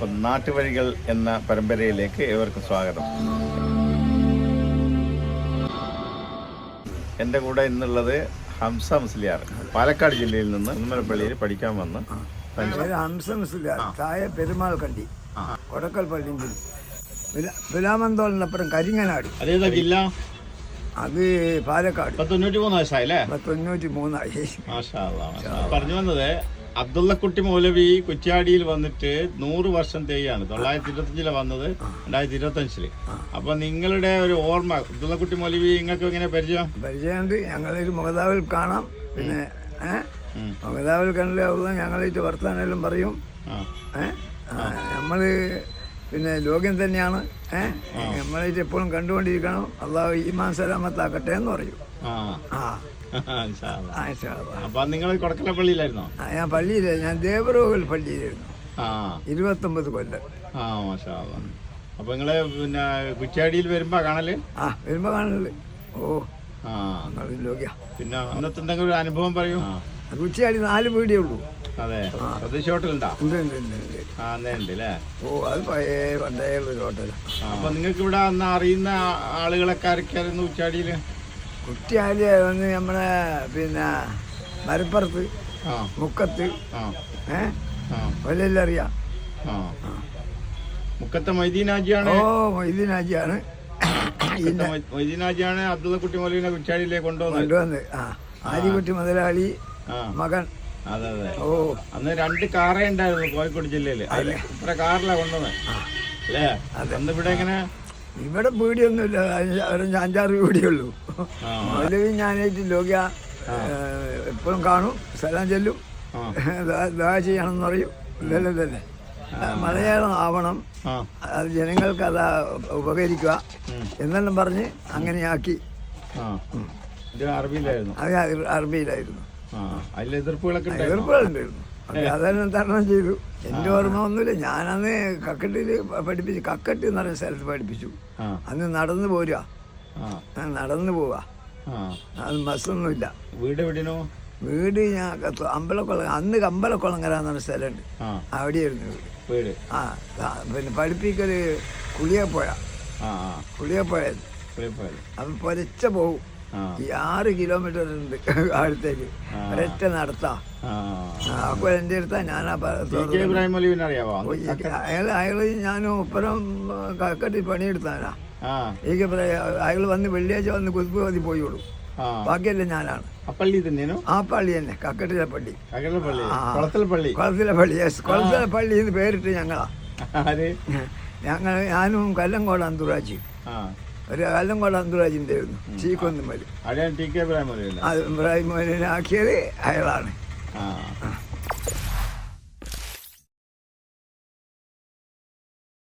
അപ്പം നാട്ടുവഴികൾ എന്ന പരമ്പരയിലേക്ക് ഏവർക്കും സ്വാഗതം. എൻ്റെ കൂടെ ഇന്നുള്ളത് ഹംസ മുസ്ലിയാർ, പാലക്കാട് ജില്ലയിൽ നിന്ന് ഉമ്മരപ്പള്ളിയിൽ പഠിക്കാൻ വന്ന്. ഹംസ മുസ്ലിയാർ, താഴെ പെരുമാൾ കണ്ടി, കൊടക്കൽ പള്ളി, പിലാമന്തോളിനപ്പുറം കരിങ്ങനാട്. അതേതാ ജില്ല? അത് പാലക്കാട്. 93 വയസ്സായില്ലേ? 93 പറഞ്ഞു വന്നത് അബ്ദുള്ളക്കുട്ടി മൗലവി കുറ്റ്യാടിയിൽ വന്നിട്ട് 100 വർഷം തേയാണ്. 925 വന്നത്, 2025. അപ്പൊ നിങ്ങളുടെ ഒരു ഓർമ്മ, അബ്ദുള്ളക്കുട്ടി മൗലവി നിങ്ങൾക്ക് എങ്ങനെ പരിചയമുണ്ട്? ഞങ്ങളൊരു മുഖതാവിൽ കാണാം. പിന്നെ മുഖതാവിൽ കണ്ടില്ല, ഞങ്ങളായിട്ട് വർത്താനെല്ലാം പറയും. നമ്മള് പിന്നെ ലോകം തന്നെയാണ്. നമ്മളായിട്ട് എപ്പോഴും കണ്ടുകൊണ്ടിരിക്കണം. അള്ളാഹു ഈമാൻ സലാമത്താക്കട്ടെ എന്ന് പറയും. അപ്പൊ നിങ്ങൾ കൊടക്കല പള്ളിയിലായിരുന്നോ? ഞാൻ പള്ളിയില്ല, ഞാൻ ദേവരോഗൽ പള്ളിയിലായിരുന്നു 29 കൊല്ലം. അപ്പൊ നിങ്ങള് പിന്നെ കുറ്റ്യാടിയിൽ വരുമ്പോ കാണല്? വരുമ്പോ കാണല്. പിന്നെ അന്നത്തെ എന്തെങ്കിലും ഒരു അനുഭവം പറയൂ. കുറ്റ്യാടി 4 വീടേ ഉള്ളൂ. അതെ, സ്വദേശി ഹോട്ടലുണ്ടോ? ഉണ്ടല്ലേ? അത് പണ്ടേയുള്ള ഹോട്ടൽ. അപ്പൊ നിങ്ങൾക്ക് ഇവിടെ അന്ന് അറിയുന്ന ആളുകളൊക്കെ ആരൊക്കെയായിരുന്നു കുറ്റ്യാടിയില്? കുറ്റ്യാടി വന്ന് നമ്മളെ പിന്നെ മരപ്പുറത്ത്, മുക്കത്ത്, വല്ലെല്ലാം അറിയാം. മുക്കത്തെ മൊയ്തീനാജിയാണ്. മൊയ്തീനാജിയാണ്. മൊയ്തീനാജിയാണ് അബ്ദുള്ളക്കുട്ടി മൗലവിനെ കുറ്റ്യാടിയിലേക്ക് കൊണ്ടുവന്ന്. ആലിക്കുട്ടി മുതലാളി മകൻ. അതെ അതെ. അന്ന് 2 കാറേ ഉണ്ടായിരുന്നു കോഴിക്കോട് ജില്ലയില്. ഇത്ര കാറിലാ കൊണ്ടുവന്നത് അല്ലേ? അന്ന് ഇവിടെ എങ്ങനെ? ഇവിടെ പീടിയൊന്നുമില്ല, 5-6 പീടിയുള്ളൂ. മൗലവി ഞാനായിട്ട് ലോക എപ്പോഴും കാണും, സ്ഥലം ചെല്ലും, ദാ ചെയ്യണമെന്ന് പറയും. ഇതെല്ലാം തന്നെ മലയാളം ആവണം, അത് ജനങ്ങൾക്ക് അത് ഉപകരിക്കുക എന്നെല്ലാം പറഞ്ഞ് അങ്ങനെയാക്കി. അത് അറബിയിലായിരുന്നു. എതിർപ്പുകളുണ്ടായിരുന്നു. അതെല്ലാം തരണം ചെയ്തു. എൻ്റെ ഓർമ്മ ഒന്നുമില്ല. ഞാനന്ന് കക്കട്ടിൽ പഠിപ്പിച്ചു, കക്കട്ട് എന്ന് പറയുന്ന സ്ഥലത്ത് പഠിപ്പിച്ചു. അന്ന് നടന്നു പോരുക, നടന്നു പോവാ, അത് ബസ്സൊന്നുമില്ല. വീട് ഞാൻ അമ്പലക്കുളം, അന്ന് അമ്പലക്കുളങ്ങര എന്ന് പറഞ്ഞ സ്ഥലമുണ്ട്, അവിടെയായിരുന്നു വീട്. പിന്നെ പഠിപ്പിക്കല് കുളിയപ്പോഴ അപ്പം പൊരച്ച പോകും. ഈ 6 കിലോമീറ്റർ ഉണ്ട് അടുത്തേക്ക്, ഒരൊറ്റ നടത്താ. അപ്പോൾ എൻ്റെ അടുത്താ ഞാനാ അയാള് ഞാനും ഒപ്പരം കക്കട്ടി പണിയെടുത്താനാ. എനിക്ക് അയാൾ വന്ന് വെള്ളിയാഴ്ച വന്ന് കുതിപ്പ് മതി പോയുള്ളൂ, ബാക്കിയല്ല ഞാനാണ്. ആ പള്ളി തന്നെ, കക്കട്ടിലെ പള്ളി, കുളത്തിലെ പള്ളി. കുളത്തിലെ പള്ളി എന്ന് പേരിട്ട് ഞങ്ങളാ. ഞാനും കല്ലങ്കോട് അന്തൂറാച്ചി, ഒരു കല്ലങ്കോട് അന്തൂറാജിൻ്റെ ആയിരുന്നു ചീക്കൊന്നും മതി. ഇബ്രാഹിം ആക്കിയത് അയാളാണ്.